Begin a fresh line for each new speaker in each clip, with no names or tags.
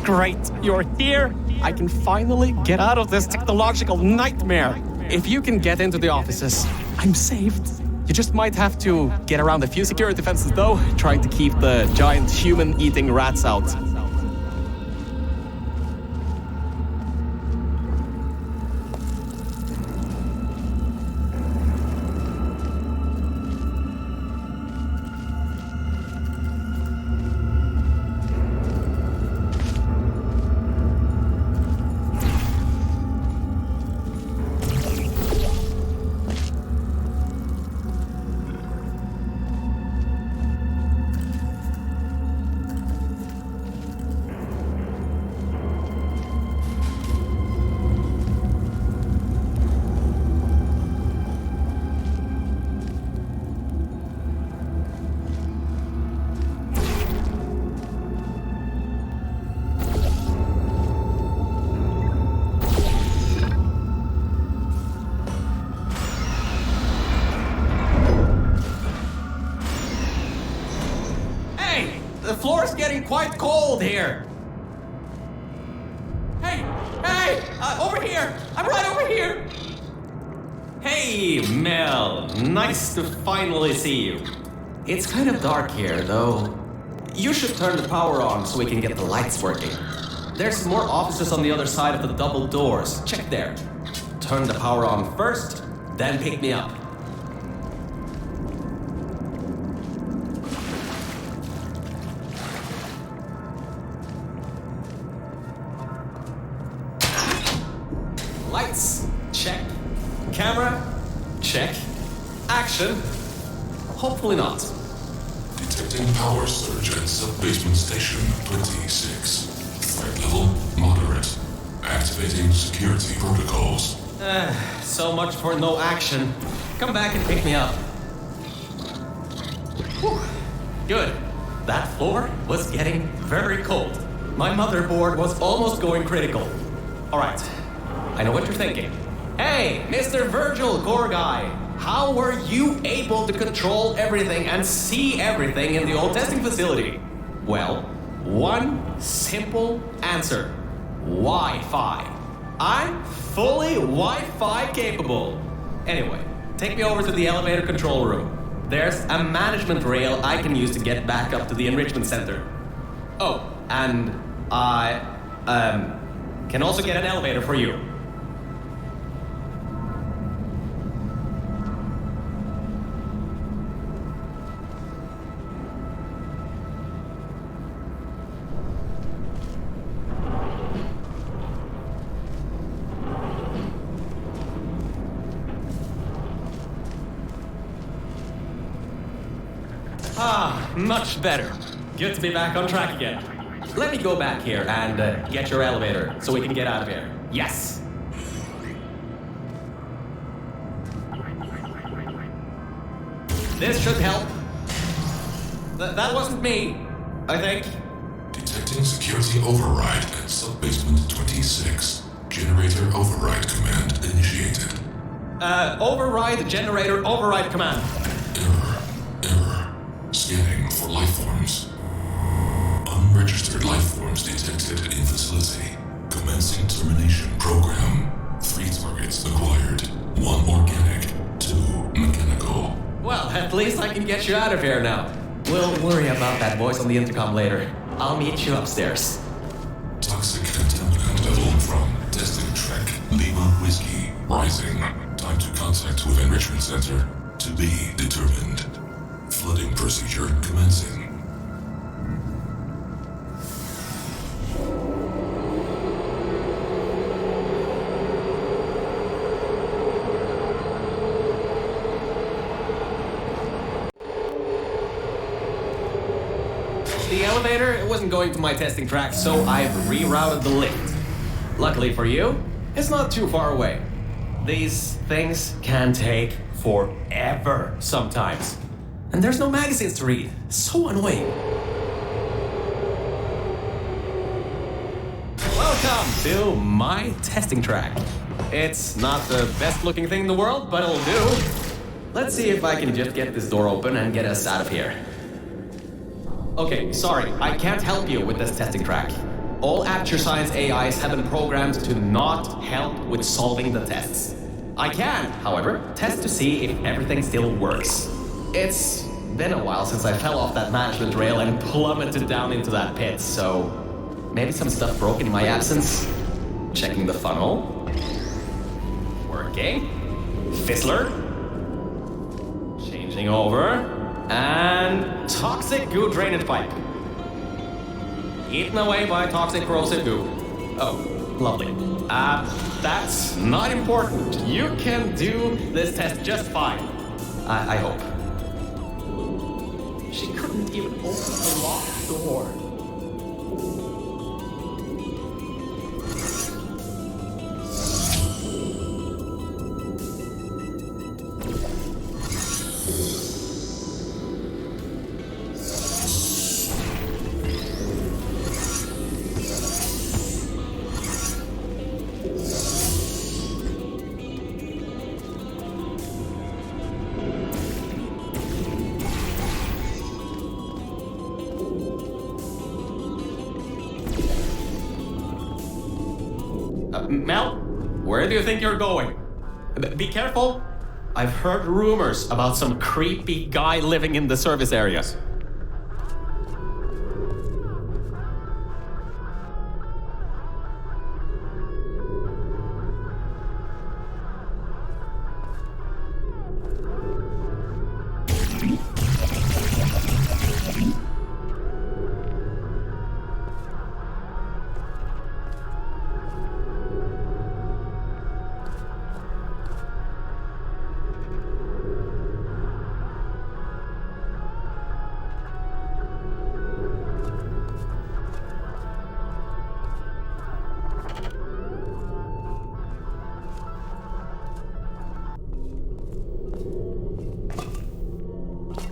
Great, you're here. I can finally get out of this technological nightmare. If you can get into the offices, I'm saved. You just might have to get around a few security fences though, trying to keep the giant human-eating rats out.
The floor's getting quite cold here. Hey, over here. I'm right over here. Hey, Mel. Nice to finally see you. It's kind of dark here, though. You should turn the power on so we can get the lights working. There's more offices on the other side of the double doors. Check there. Turn the power on first, then pick me up. Lights, check. Camera, check. Action, hopefully not.
Detecting power surge at sub-basement station 26. Threat level, moderate. Activating security protocols.
So much for no action. Come back and pick me up. Whew. Good. That floor was getting very cold. My motherboard was almost going critical. All right. I know what you're thinking. Hey, Mr. Virgil Core Guy, how were you able to control everything and see everything in the old testing facility? Well, one simple answer. Wi-Fi. I'm fully Wi-Fi capable. Anyway, take me over to the elevator control room. There's a management rail I can use to get back up to the enrichment center. Oh, and I can also get an elevator for you. Much better. Good to be back on track again. Let me go back here and get your elevator so we can get out of here. Yes. This should help. That wasn't me, I think.
Detecting security override at sub-basement 26. Generator override command initiated.
Override generator override command.
Error. Scanning for life forms. Unregistered life forms detected in facility. Commencing termination program. 3 targets acquired. 1 organic, 2 mechanical.
Well, at least I can get you out of here now. We'll worry about that voice on the intercom later. I'll meet you upstairs.
Toxic contaminant level from testing track Lima Whiskey rising. Time to contact with enrichment center to be determined. Flooding procedure commencing.
The elevator wasn't going to my testing track, so I've rerouted the lift. Luckily for you, it's not too far away. These things can take forever sometimes. And there's no magazines to read. So annoying. Welcome to my testing track. It's not the best looking thing in the world, but it'll do. Let's see if I can just get this door open and get us out of here. Okay, sorry, I can't help you with this testing track. All Acture Science AIs have been programmed to not help with solving the tests. I can, however, test to see if everything still works. It's been a while since I fell off that management rail and plummeted down into that pit, so maybe some stuff broke in my absence. Checking the funnel. Working. Fizzler. Changing over. And toxic goo drainage pipe. Eaten away by toxic corrosive goo. Oh, lovely. That's not important. You can do this test just fine. I hope. She couldn't even open the locked door. Mel, where do you think you're going? Be careful. I've heard rumors about some creepy guy living in the service areas.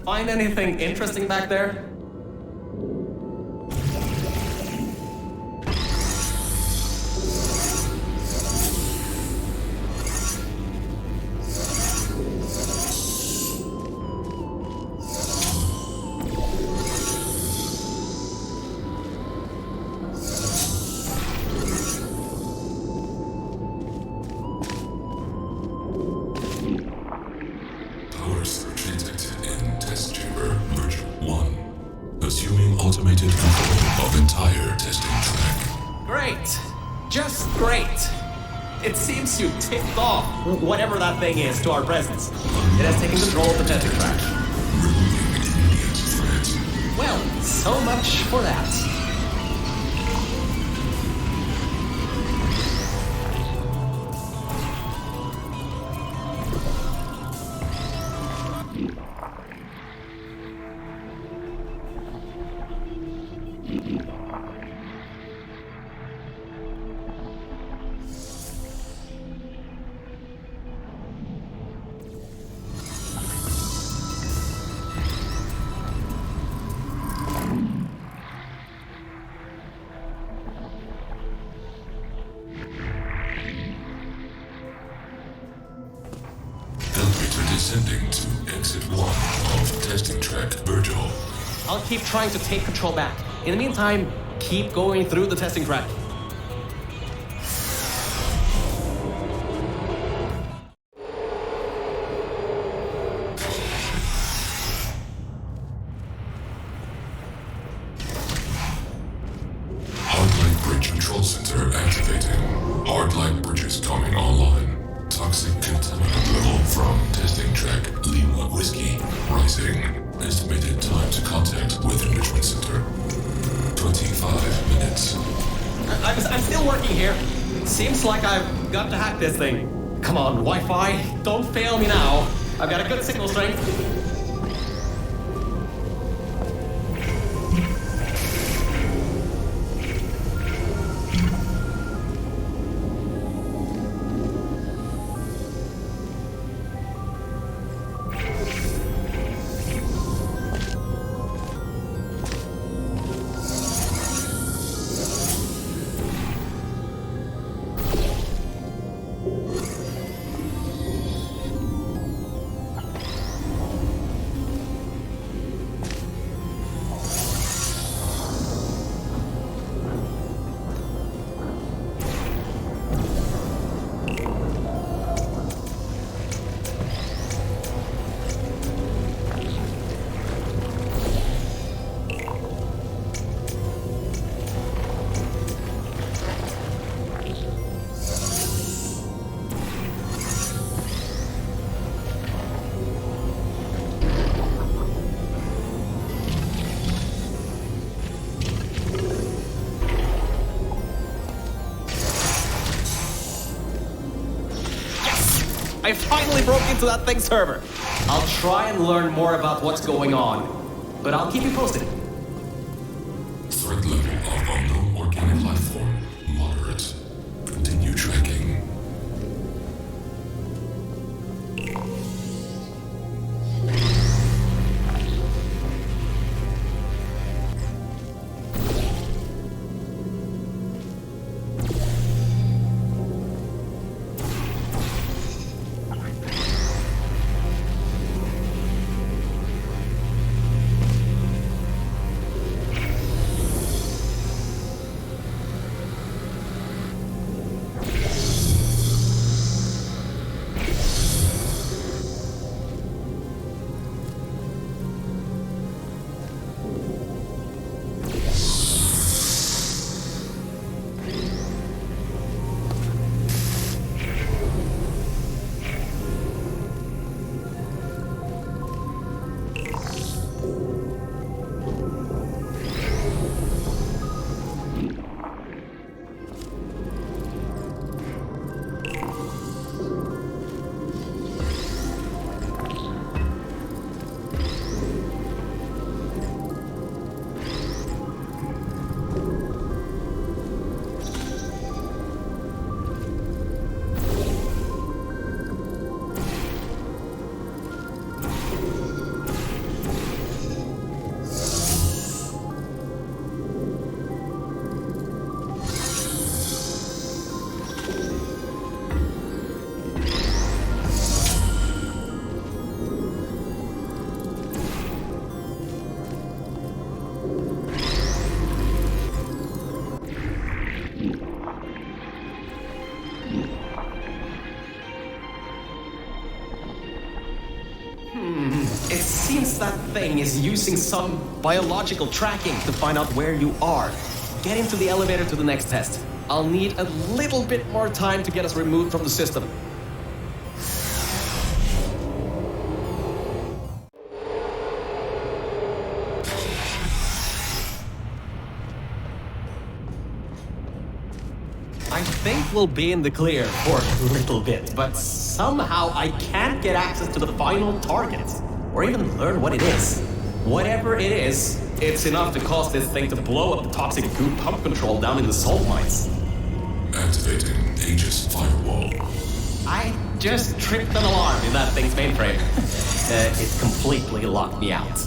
Find anything interesting back there?
Power surge detected in test chamber version 1. Assuming automated control of entire testing track.
Great. Just great. It seems you tipped off whatever that thing is to our presence. It has taken control of the testing track.
Removing immediate threat.
Well, so much for that.
Descending to exit 1 of testing track Virgil.
I'll keep trying to take control back. In the meantime, keep going through the testing track.
Hardlight bridge control center activating. Hardlight bridges coming online. Toxic contaminant level from testing track Lima Whiskey rising. Estimated time to contact with enrichment center 25 minutes.
I'm still working here. Seems like I've got to hack this thing. Come on, Wi-Fi, don't fail me now. I've got a good signal strength. I finally broke into that thing's server. I'll try and learn more about what's going on, but I'll keep you posted.
Threat level of unknown organic life form moderate. Continue tracking.
It seems that thing is using some biological tracking to find out where you are. Get into the elevator to the next test. I'll need a little bit more time to get us removed from the system. I think we'll be in the clear for a little bit, but somehow I can't get access to the final target, or even learn what it is. Whatever it is, it's enough to cause this thing to blow up the toxic goo pump control down in the salt mines.
Activating Aegis firewall.
I just tripped an alarm in that thing's mainframe. It completely locked me out.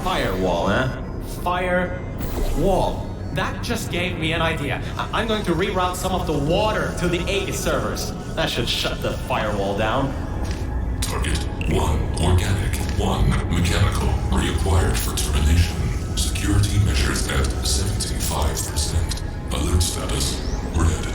Firewall, huh? Firewall. That just gave me an idea. I'm going to reroute some of the water to the Aegis servers. That should shut the firewall down.
Target 1 organic, 1 mechanical. Reacquired for termination. Security measures at 75%. Alert status red.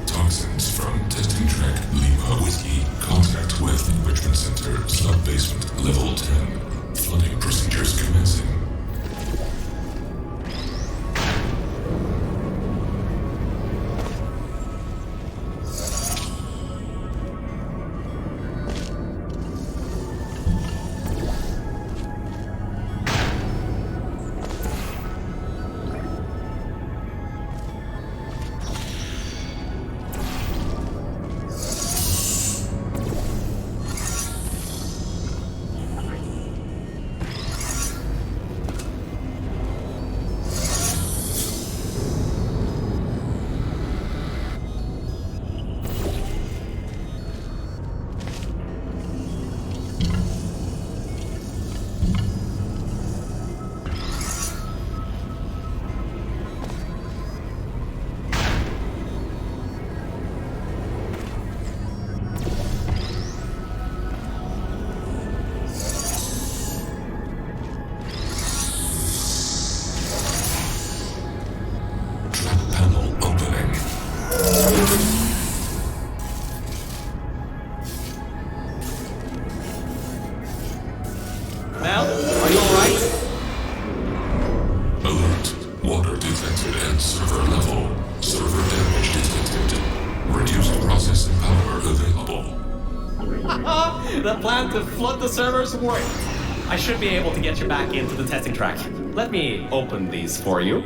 Toxins from testing track Lima Whiskey. Contact with Enrichment Center sub-basement level 10. Flooding procedures commencing.
Mel, are you alright?
Alert. Water detected at server level. Server damage detected. Reduced processing power available.
The plan to flood the servers worked. I should be able to get you back into the testing track. Let me open these for you.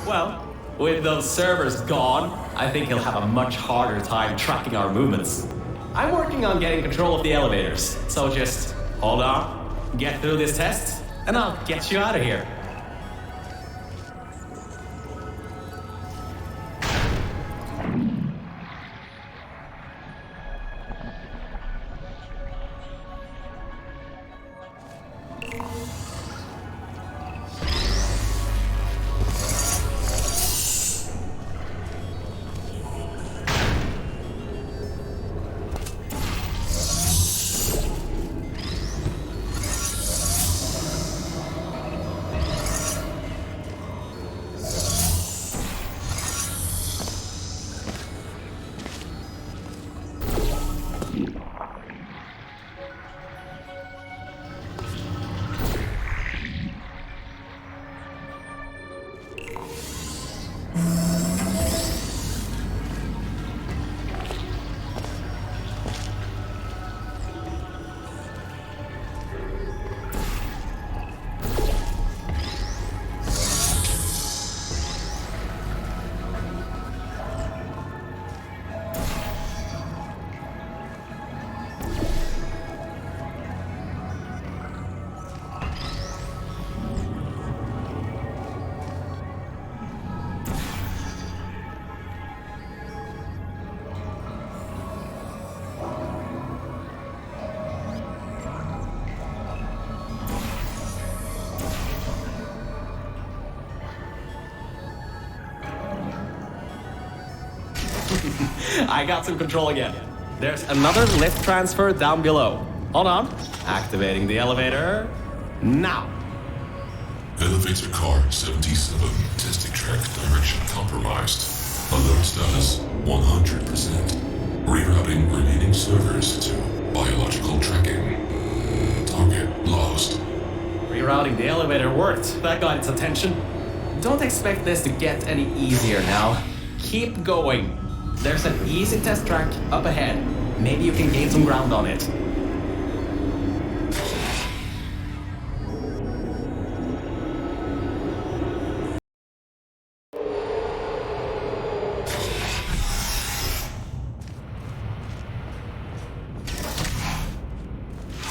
Well, With those servers gone, I think he'll have a much harder time tracking our movements. I'm working on getting control of the elevators, so just hold on, get through this test, and I'll get you out of here. I got some control again. There's another lift transfer down below. Hold on. Activating the elevator. Now.
Elevator car 77, testing track direction compromised. Alert status 100%. Rerouting remaining servers to biological tracking. Target lost.
Rerouting the elevator worked. That got its attention. Don't expect this to get any easier now. Keep going. There's an easy test track up ahead. Maybe you can gain some ground on it.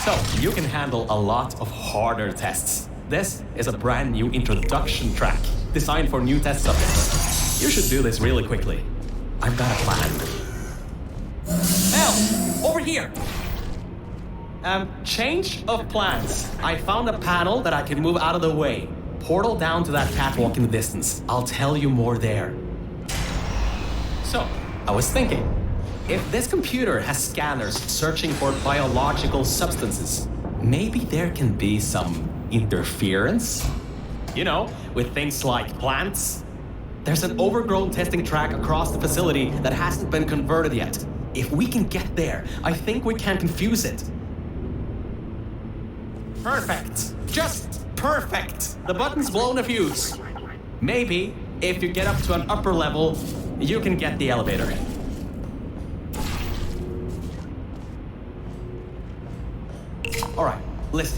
So, you can handle a lot of harder tests. This is a brand new introduction track, designed for new test subjects. You should do this really quickly. I've got a plan. MEL! Over here! Change of plans. I found a panel that I can move out of the way. Portal down to that catwalk in the distance. I'll tell you more there. So, I was thinking, if this computer has scanners searching for biological substances, maybe there can be some interference? You know, with things like plants. There's an overgrown testing track across the facility that hasn't been converted yet. If we can get there, I think we can confuse it. Perfect. Just perfect. The button's blown a fuse. Maybe, if you get up to an upper level, you can get the elevator. Alright, listen.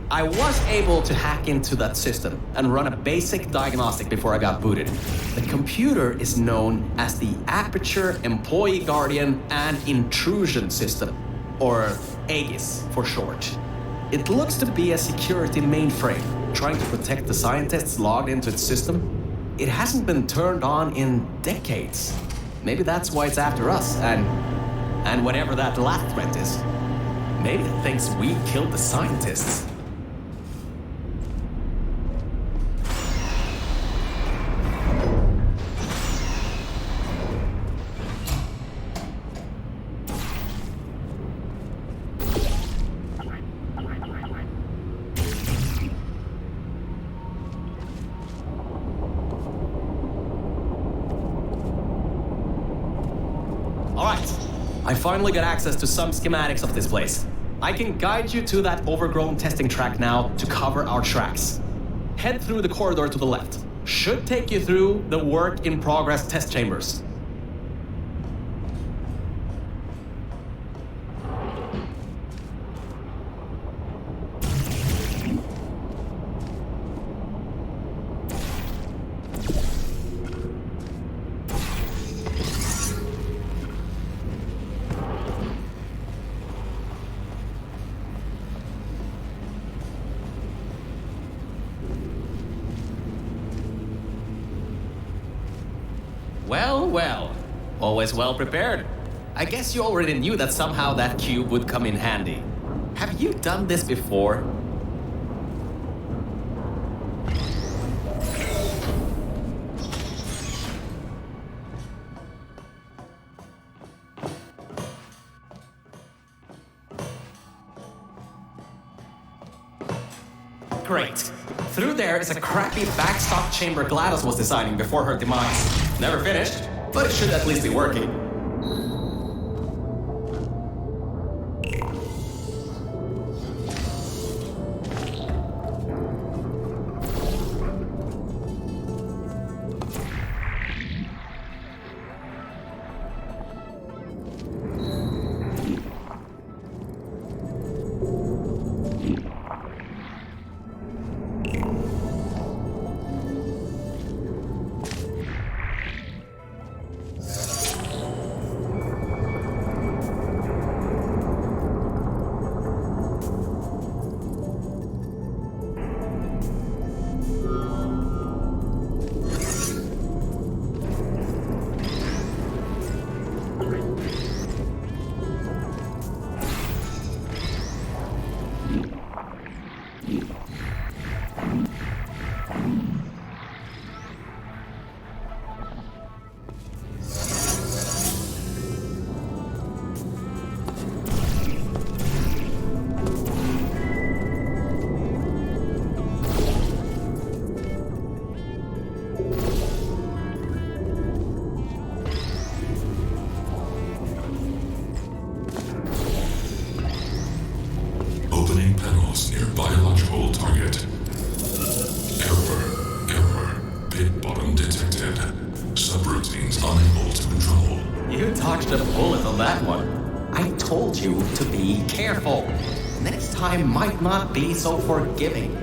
I was able to hack into that system and run a basic diagnostic before I got booted. The computer is known as the Aperture Employee Guardian and Intrusion System, or AGIS for short. It looks to be a security mainframe trying to protect the scientists logged into its system. It hasn't been turned on in decades. Maybe that's why it's after us, and whatever that last threat is. Maybe it thinks we killed the scientists. I finally got access to some schematics of this place. I can guide you to that overgrown testing track now to cover our tracks. Head through the corridor to the left. Should take you through the work-in-progress test chambers. Well, well. Always well prepared. I guess you already knew that somehow that cube would come in handy. Have you done this before? Great. Through there is a crappy backstop chamber GLaDOS was designing before her demise. Never finished, but it should at least be working. Might not be so forgiving.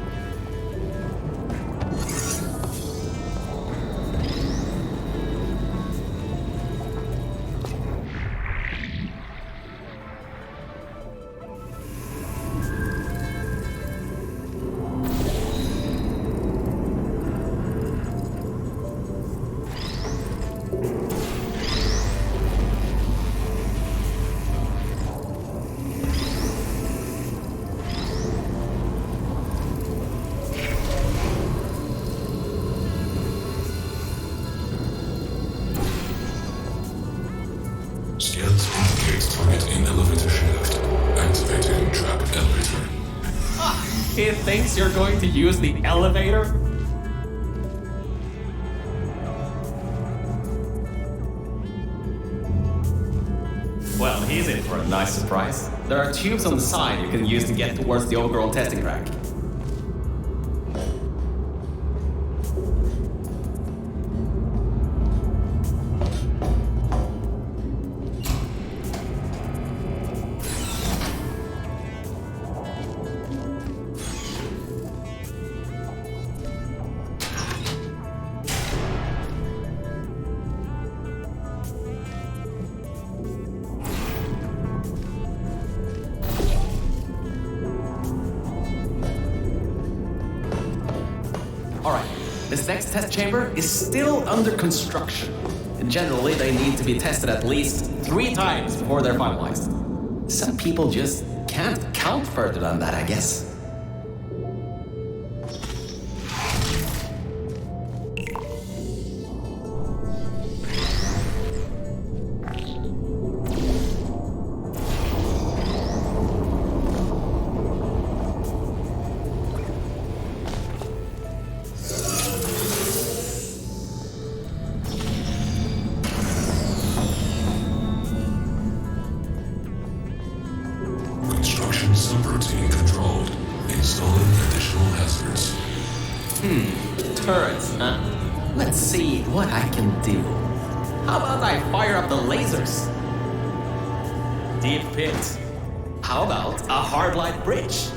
He thinks you're going to use the elevator? Well, he's in for a nice surprise. There are tubes on the side you can use to get towards the overgrown testing track. Alright, this next test chamber is still under construction. And generally, they need to be tested at least 3 times before they're finalized. Some people just can't count further than that, I guess.
Subroutine controlled. Installing additional hazards.
Turrets, huh? Let's see what I can do. How about I fire up the lasers? Deep pit. How about a hard light bridge?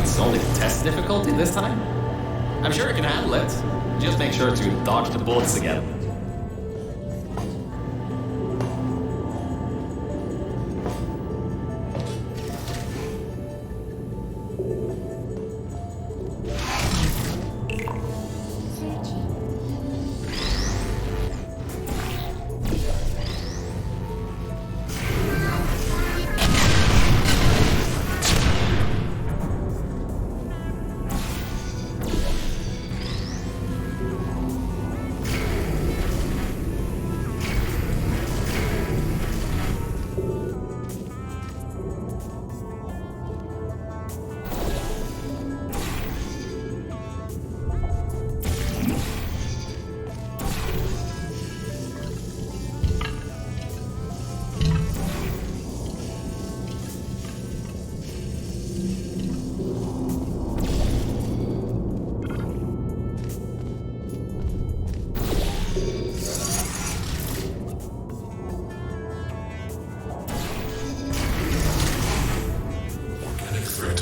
it's only test difficulty this time? I'm sure you can handle it. Just make sure to dodge the bullets again.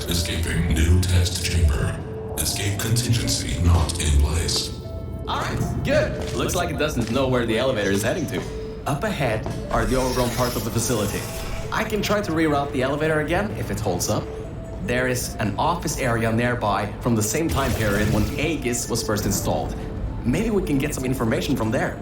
Escaping new test chamber. Escape contingency not in place.
Alright, good. Looks like it doesn't know where the elevator is heading to. Up ahead are the overgrown parts of the facility. I can try to reroute the elevator again if it holds up. There is an office area nearby from the same time period when Aegis was first installed. Maybe we can get some information from there.